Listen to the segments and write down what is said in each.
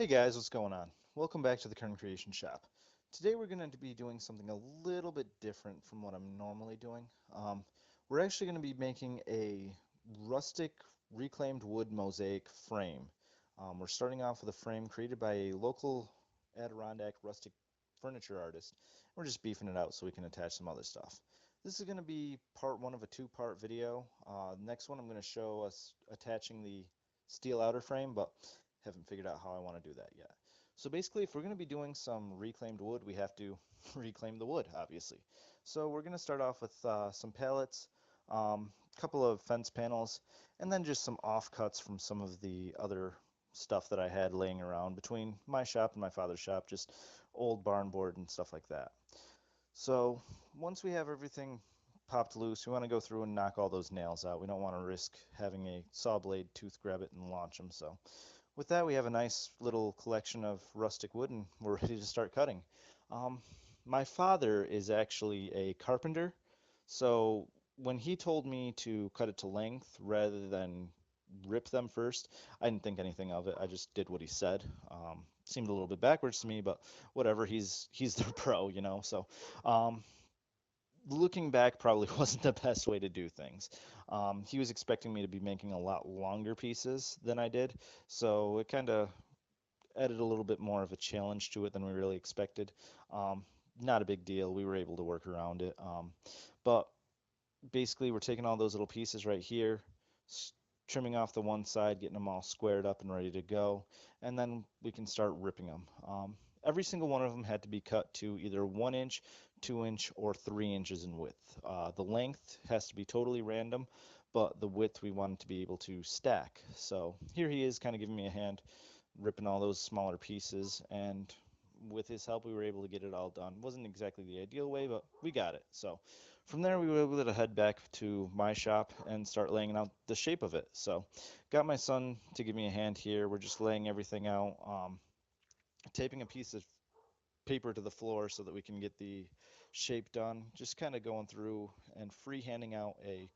Hey guys, what's going on? Welcome back to the Kern Creation Shop. Today we're going to be doing something a little bit different from what I'm normally doing. We're actually going to be making a rustic reclaimed wood mosaic frame. We're starting off with a frame created by a local Adirondack rustic furniture artist. We're just beefing it out so we can attach some other stuff. This is going to be part one of a two-part video. Next one I'm going to show us attaching the steel outer frame, but haven't figured out how I want to do that yet. So basically, if we're going to be doing some reclaimed wood, we have to reclaim the wood, obviously. So we're going to start off with some pallets, a couple of fence panels, and then just some offcuts from some of the other stuff that I had laying around between my shop and my father's shop, just old barn board and stuff like that. So once we have everything popped loose, we want to go through and knock all those nails out. We don't want to risk having a saw blade tooth grab it and launch them. So with that, we have a nice little collection of rustic wood and we're ready to start cutting. Um, my father is actually a carpenter, so when he told me to cut it to length rather than rip them first, I didn't think anything of it. I just did what he said. Seemed a little bit backwards to me, but whatever. He's the pro, you know. So um, looking back probably wasn't the best way to do things. He was expecting me to be making a lot longer pieces than I did, so it kind of added a little bit more of a challenge to it than we really expected. Um, Not a big deal. We were able to work around it. But basically, we're taking all those little pieces right here, trimming off the one side, getting them all squared up and ready to go, and then we can start ripping them. Every single one of them had to be cut to either 1 inch, 2 inch, or 3 inches in width. The length has to be totally random, but the width we wanted to be able to stack. So here he is kind of giving me a hand ripping all those smaller pieces, and with his help we were able to get it all done. Wasn't exactly the ideal way, but we got it. So from there we were able to head back to my shop and start laying out the shape of it. So got my son to give me a hand here. We're just laying everything out, taping a piece of paper to the floor so that we can get the shape done. Just kind of going through and freehanding out a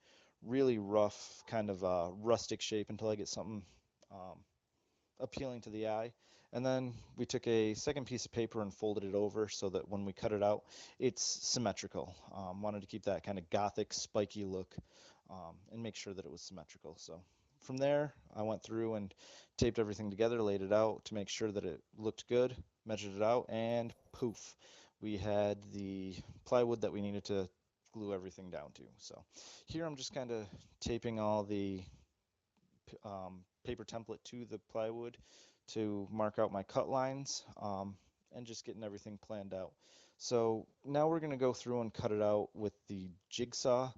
really rough kind of rustic shape until I get something um, appealing to the eye. And then we took a second piece of paper and folded it over so that when we cut it out, it's symmetrical. Wanted to keep that kind of gothic, spiky look, and make sure that it was symmetrical. So from there, I went through and taped everything together, laid it out to make sure that it looked good, measured it out, and poof, we had the plywood that we needed to glue everything down to. So here I'm just kind of taping all the paper template to the plywood to mark out my cut lines, and just getting everything planned out. So now we're going to go through and cut it out with the jigsaw,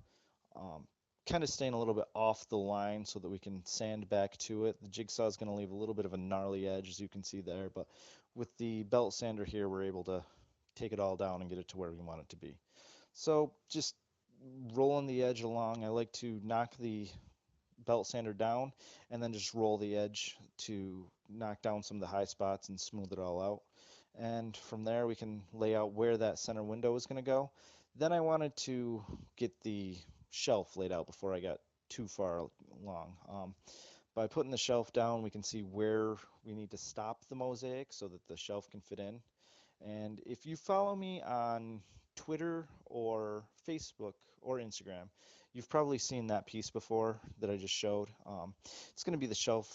um, kind of staying a little bit off the line so that we can sand back to it. The jigsaw is going to leave a little bit of a gnarly edge, as you can see there, but with the belt sander here, we're able to take it all down and get it to where we want it to be. So just rolling the edge along. I like to knock the belt sander down and then just roll the edge to knock down some of the high spots and smooth it all out. And from there we can lay out where that center window is going to go. Then I wanted to get the shelf laid out before I got too far along. By putting the shelf down, we can see where we need to stop the mosaic so that the shelf can fit in. And if you follow me on Twitter or Facebook or Instagram, you've probably seen that piece before that I just showed. It's going to be the shelf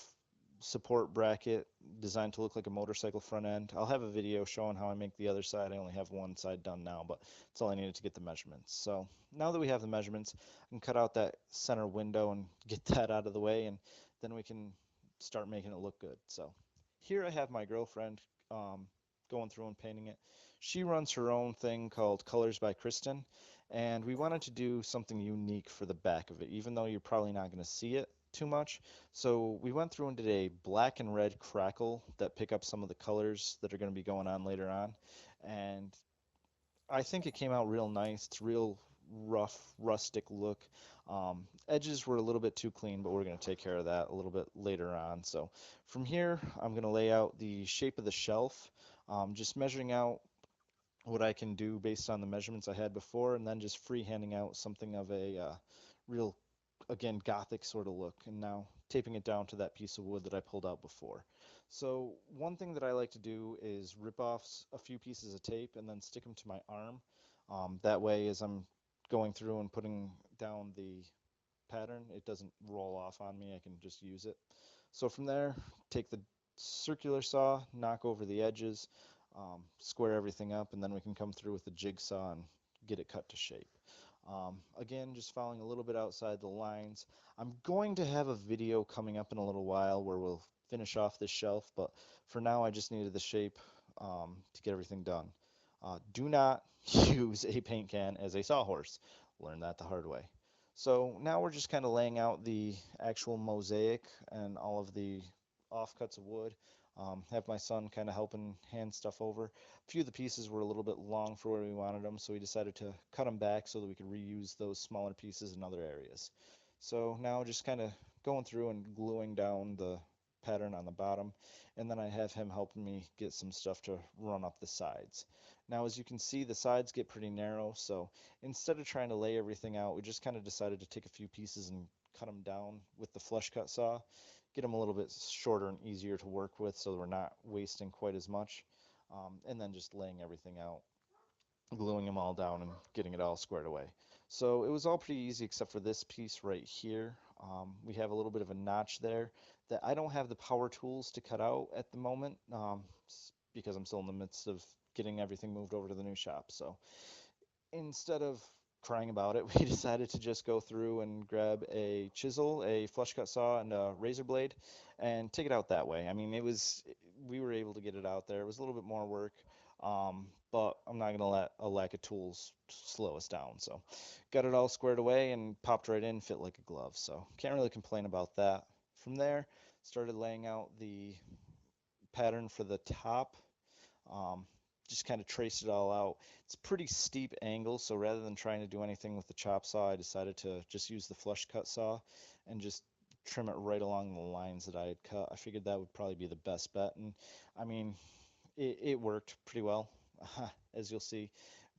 support bracket designed to look like a motorcycle front end. I'll have a video showing how I make the other side. I only have one side done now, but that's all I needed to get the measurements. So now that we have the measurements, I can cut out that center window and get that out of the way, and then we can start making it look good. So here I have my girlfriend um, going through and painting it. She runs her own thing called Colors by Kristen, and we wanted to do something unique for the back of it, even though you're probably not going to see it too much. So we went through and did a black and red crackle that pick up some of the colors that are going to be going on later on, and I think it came out real nice. It's real rough, rustic look. Edges were a little bit too clean, but we're going to take care of that a little bit later on. So from here, I'm going to lay out the shape of the shelf, just measuring out what I can do based on the measurements I had before, and then just freehanding out something of a real again, gothic sort of look, and now taping it down to that piece of wood that I pulled out before. So one thing that I like to do is rip off a few pieces of tape and then stick them to my arm. That way, as I'm going through and putting down the pattern, it doesn't roll off on me. I can just use it. So from there, take the circular saw, knock over the edges, square everything up, and then we can come through with the jigsaw and get it cut to shape. Again, just following a little bit outside the lines. I'm going to have a video coming up in a little while where we'll finish off this shelf, but for now I just needed the shape to get everything done. Do not use a paint can as a sawhorse. Learn that the hard way. So now we're just kind of laying out the actual mosaic and all of the offcuts of wood. Have my son kind of helping hand stuff over. A few of the pieces were a little bit long for where we wanted them, so we decided to cut them back so that we could reuse those smaller pieces in other areas. So now just kind of going through and gluing down the pattern on the bottom, and then I have him helping me get some stuff to run up the sides. Now, as you can see, the sides get pretty narrow, so instead of trying to lay everything out, we just kind of decided to take a few pieces and cut them down with the flush cut saw, get them a little bit shorter and easier to work with so that we're not wasting quite as much, and then just laying everything out, gluing them all down and getting it all squared away. So it was all pretty easy except for this piece right here. We have a little bit of a notch there that I don't have the power tools to cut out at the moment because I'm still in the midst of getting everything moved over to the new shop. So instead of crying about it, we decided to just go through and grab a chisel, a flush cut saw, and a razor blade and take it out that way. I mean, we were able to get it out there. It was a little bit more work, but I'm not going to let a lack of tools slow us down. So got it all squared away and popped right in, fit like a glove. So can't really complain about that. From there, started laying out the pattern for the top. Um, just kind of traced it all out. It's a pretty steep angle, so rather than trying to do anything with the chop saw, I decided to just use the flush cut saw and just trim it right along the lines that I had cut. I figured that would probably be the best bet, and I mean, it worked pretty well, as you'll see,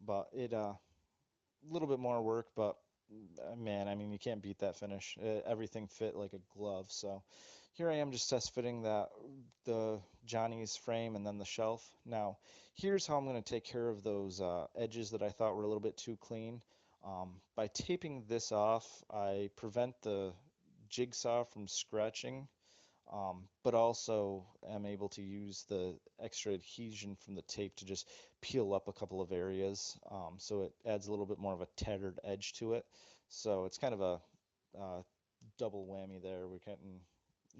but it a little bit more work, but man, I mean, you can't beat that finish. Everything fit like a glove. So here I am just test fitting the Johnny's frame and then the shelf. Now, here's how I'm going to take care of those edges that I thought were a little bit too clean. By taping this off, I prevent the jigsaw from scratching, but also am able to use the extra adhesion from the tape to just peel up a couple of areas. So it adds a little bit more of a tattered edge to it. So it's kind of a double whammy there.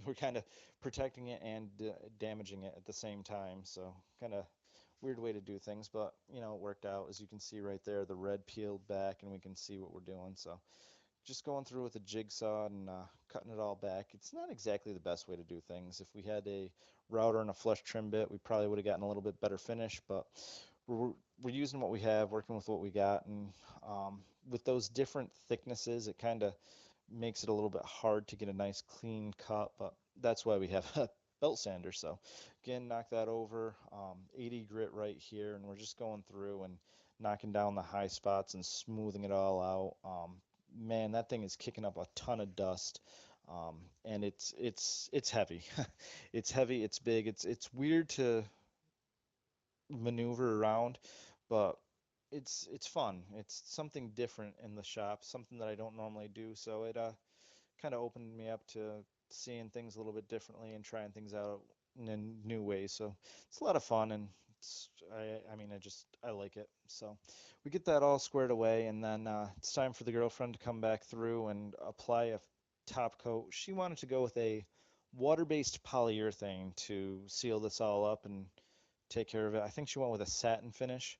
We're kind of protecting it and damaging it at the same time. So kind of weird way to do things, but it worked out. As you can see right there, the red peeled back, and we can see what we're doing. So just going through with a jigsaw and cutting it all back. It's not exactly the best way to do things. If we had a router and a flush trim bit, we probably would have gotten a little bit better finish, but we're, we're using what we have, working with what we got, and with those different thicknesses, it kind of makes it a little bit hard to get a nice clean cut, but that's why we have a belt sander. So again, knock that over, 80 grit right here, and we're just going through and knocking down the high spots and smoothing it all out. Man, that thing is kicking up a ton of dust. And it's heavy. It's heavy, it's big, it's weird to maneuver around, but it's fun. It's something different in the shop, something that I don't normally do. So it kind of opened me up to seeing things a little bit differently and trying things out in new ways. So it's a lot of fun, and I mean, I like it. So we get that all squared away, and then it's time for the girlfriend to come back through and apply a top coat. She wanted to go with a water-based polyurethane to seal this all up and take care of it. I think she went with a satin finish,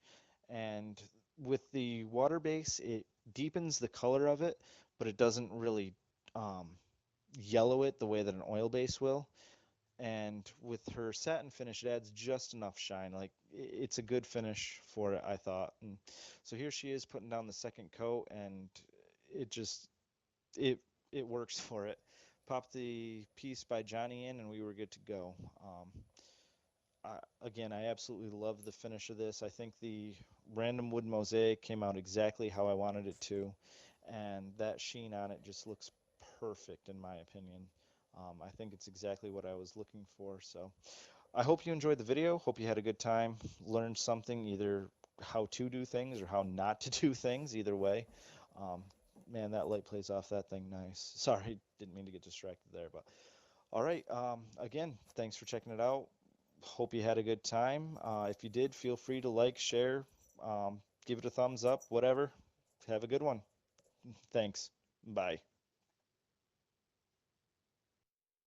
and with the water base, it deepens the color of it, but it doesn't really um, yellow it the way that an oil base will. And with her satin finish, it adds just enough shine. Like it's a good finish for it, I thought. And so here she is putting down the second coat, and it just it it works for it. Pop the piece by Johnny in, and we were good to go. Again, I absolutely love the finish of this. I think the random wood mosaic came out exactly how I wanted it to, and that sheen on it just looks perfect in my opinion. I think it's exactly what I was looking for. So I hope you enjoyed the video. Hope you had a good time, learned something, either how to do things or how not to do things, either way. Um, Man, that light plays off that thing nice. Sorry, didn't mean to get distracted there, but all right. Again, thanks for checking it out. Hope you had a good time. If you did, feel free to like, share, give it a thumbs up, whatever. Have a good one. Thanks. Bye.